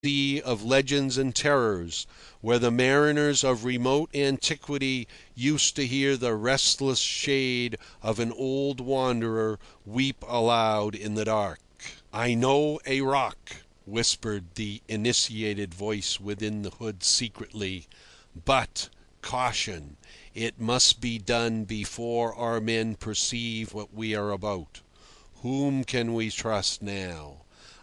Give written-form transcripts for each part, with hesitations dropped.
sea of legends and terrors, where the mariners of remote antiquity used to hear the restless shade of an old wanderer weep aloud in the dark. "I know a rock," whispered the initiated voice within the hood secretly, "but, caution, it must be done before our men perceive what we are about. Whom can we trust now?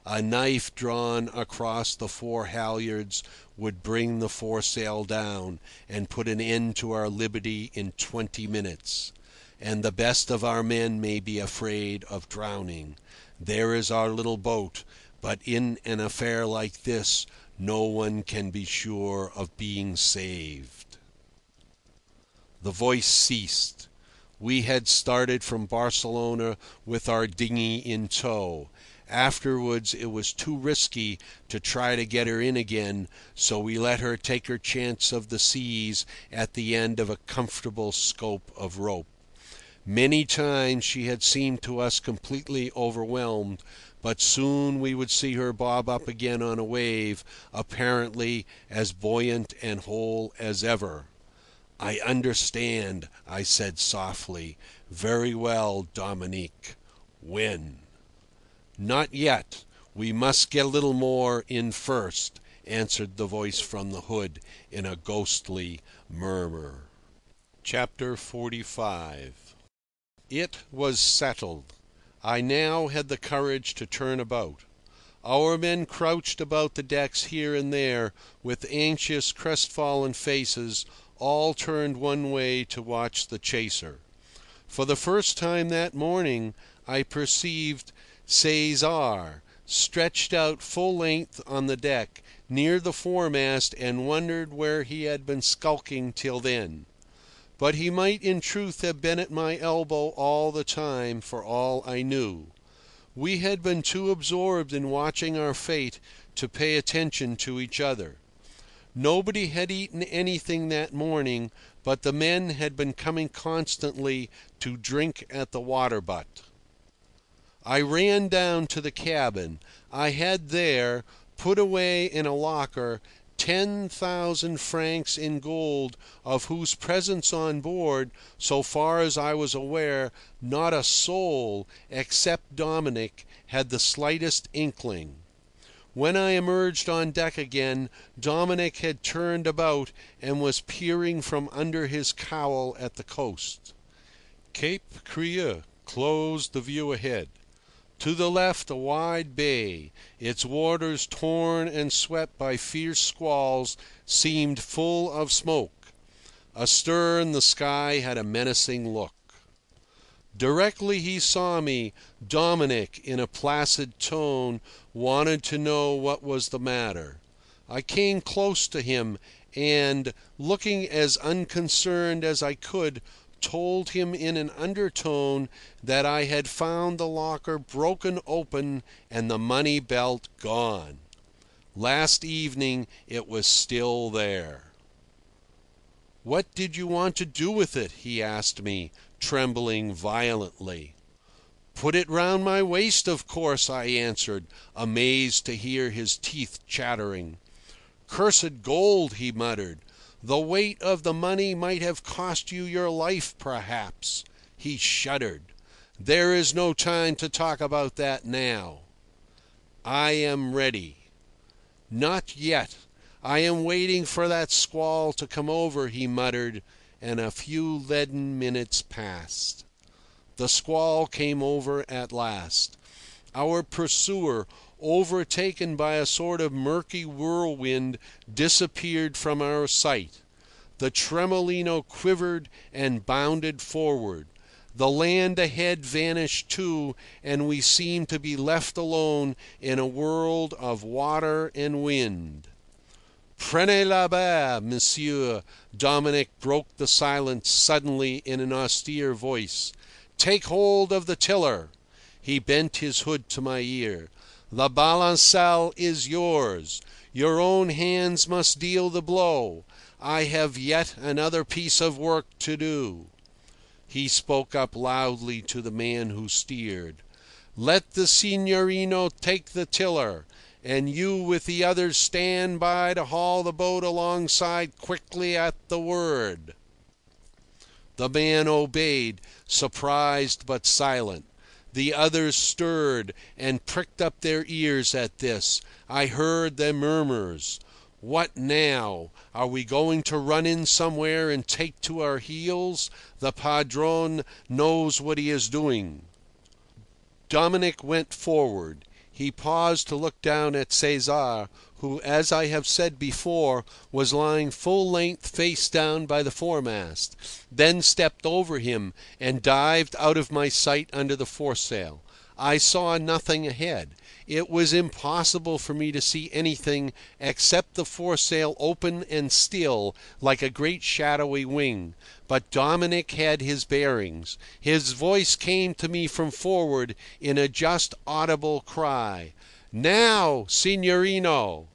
A knife drawn across the fore halyards would bring the foresail down and put an end to our liberty in 20 minutes. And the best of our men may be afraid of drowning. There is our little boat, but in an affair like this no one can be sure of being saved." The voice ceased. We had started from Barcelona with our dinghy in tow. Afterwards it was too risky to try to get her in again, so we let her take her chance of the seas at the end of a comfortable scope of rope. Many times she had seemed to us completely overwhelmed, but soon we would see her bob up again on a wave, apparently as buoyant and whole as ever. "I understand," I said softly. "Very well, Dominique. When?" "Not yet. We must get a little more in first," answered the voice from the hood in a ghostly murmur. Chapter 45. It was settled. I now had the courage to turn about. Our men crouched about the decks here and there, with anxious, crestfallen faces, all turned one way to watch the chaser. For the first time that morning I perceived Cesar stretched out full length on the deck near the foremast and wondered where he had been skulking till then. But he might in truth have been at my elbow all the time, for all I knew. We had been too absorbed in watching our fate to pay attention to each other. Nobody had eaten anything that morning, but the men had been coming constantly to drink at the water butt. I ran down to the cabin. I had there, put away in a locker, 10,000 francs in gold, of whose presence on board, so far as I was aware, not a soul, except Dominic, had the slightest inkling. When I emerged on deck again, Dominic had turned about and was peering from under his cowl at the coast. Cape Creux closed the view ahead. To the left a wide bay, its waters torn and swept by fierce squalls, seemed full of smoke. Astern the sky had a menacing look. Directly he saw me, Dominic, in a placid tone, wanted to know what was the matter. I came close to him and, looking as unconcerned as I could, told him in an undertone that I had found the locker broken open and the money belt gone. Last evening it was still there. "What did you want to do with it?" he asked me, trembling violently. "Put it round my waist, of course," I answered, amazed to hear his teeth chattering. "Cursed gold," he muttered. "The weight of the money might have cost you your life, perhaps." He shuddered. "There is no time to talk about that now." "I am ready." "Not yet. I am waiting for that squall to come over," he muttered, and a few leaden minutes passed. The squall came over at last. Our pursuer, overtaken by a sort of murky whirlwind, disappeared from our sight. The Tremolino quivered and bounded forward. The land ahead vanished too, and we seemed to be left alone in a world of water and wind. "Prenez la barre, monsieur," Dominic broke the silence suddenly in an austere voice. "Take hold of the tiller." He bent his hood to my ear. "The balancelle is yours. Your own hands must deal the blow. I have yet another piece of work to do." He spoke up loudly to the man who steered. "Let the signorino take the tiller. and you with the others stand by to haul the boat alongside quickly at the word." The man obeyed, surprised but silent. The others stirred and pricked up their ears at this. I heard their murmurs. "What now? Are we going to run in somewhere and take to our heels? The padrone knows what he is doing." Dominic went forward. He paused to look down at Cesar, who, as I have said before, was lying full length face down by the foremast, then stepped over him and dived out of my sight under the foresail. I saw nothing ahead. It was impossible for me to see anything except the foresail open and still, like a great shadowy wing. But Dominic had his bearings. His voice came to me from forward in a just audible cry. "Now, signorino!"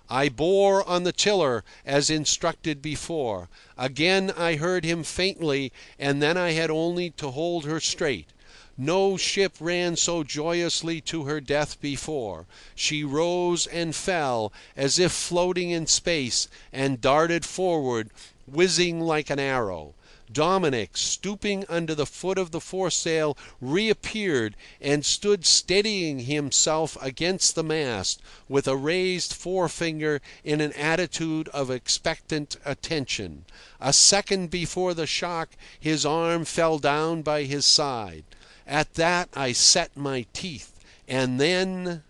I bore on the tiller as instructed before. Again I heard him faintly, and then I had only to hold her straight. No ship ran so joyously to her death before. She rose and fell, as if floating in space, and darted forward, whizzing like an arrow. Dominic, stooping under the foot of the foresail, reappeared and stood steadying himself against the mast, with a raised forefinger in an attitude of expectant attention. A second before the shock, his arm fell down by his side. At that I set my teeth, and then...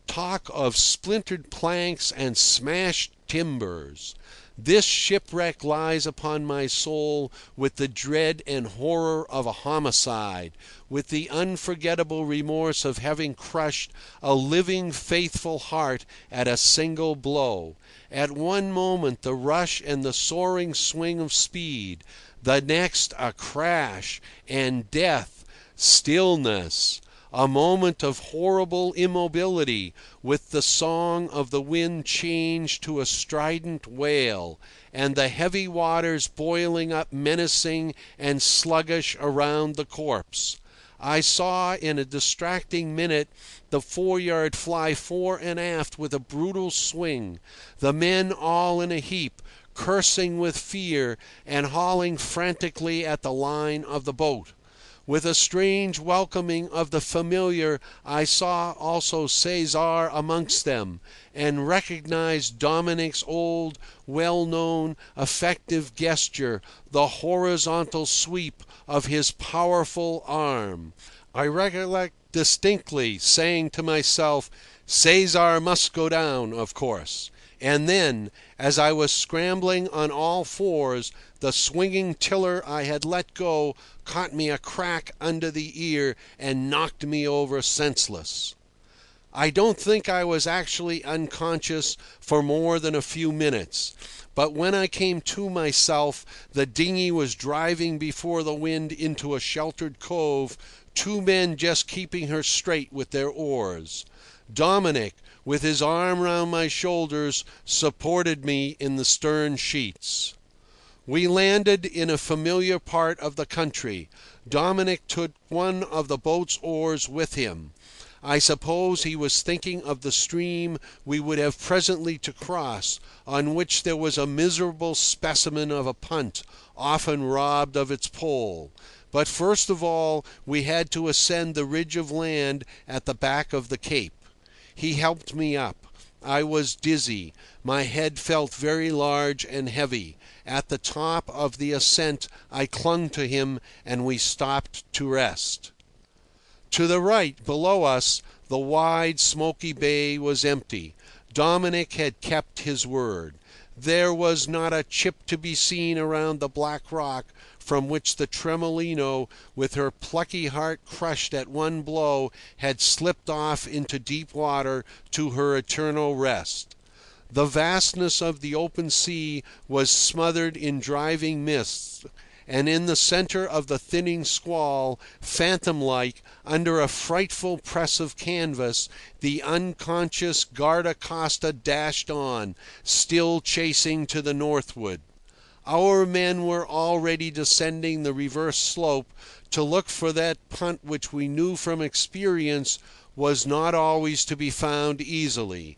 Talk of splintered planks and smashed timbers! This shipwreck lies upon my soul with the dread and horror of a homicide, with the unforgettable remorse of having crushed a living, faithful heart at a single blow. At one moment the rush and the soaring swing of speed, the next a crash and death, stillness. A moment of horrible immobility, with the song of the wind changed to a strident wail, and the heavy waters boiling up menacing and sluggish around the corpse. I saw in a distracting minute the foreyard fly fore and aft with a brutal swing, the men all in a heap, cursing with fear and hauling frantically at the line of the boat. With a strange welcoming of the familiar, I saw also Cesar amongst them, and recognized Dominic's old, well-known, effective gesture, the horizontal sweep of his powerful arm. I recollect distinctly saying to myself, "Cesar must go down, of course." And then, as I was scrambling on all fours, the swinging tiller I had let go caught me a crack under the ear and knocked me over senseless. I don't think I was actually unconscious for more than a few minutes, but when I came to myself the dinghy was driving before the wind into a sheltered cove, two men just keeping her straight with their oars. Dominic, with his arm round my shoulders, supported me in the stern sheets. We landed in a familiar part of the country. Dominic took one of the boat's oars with him. I suppose he was thinking of the stream we would have presently to cross, on which there was a miserable specimen of a punt, often robbed of its pole. But first of all we had to ascend the ridge of land at the back of the cape. He helped me up. I was dizzy. My head felt very large and heavy. At the top of the ascent I clung to him, and we stopped to rest. To the right, below us, the wide, smoky bay was empty. Dominic had kept his word. There was not a chip to be seen around the black rock from which the Tremolino, with her plucky heart crushed at one blow, had slipped off into deep water to her eternal rest. The vastness of the open sea was smothered in driving mists, and in the centre of the thinning squall, phantom-like, under a frightful press of canvas, the unconscious guardacosta dashed on, still chasing to the northward. Our men were already descending the reverse slope to look for that punt which we knew from experience was not always to be found easily,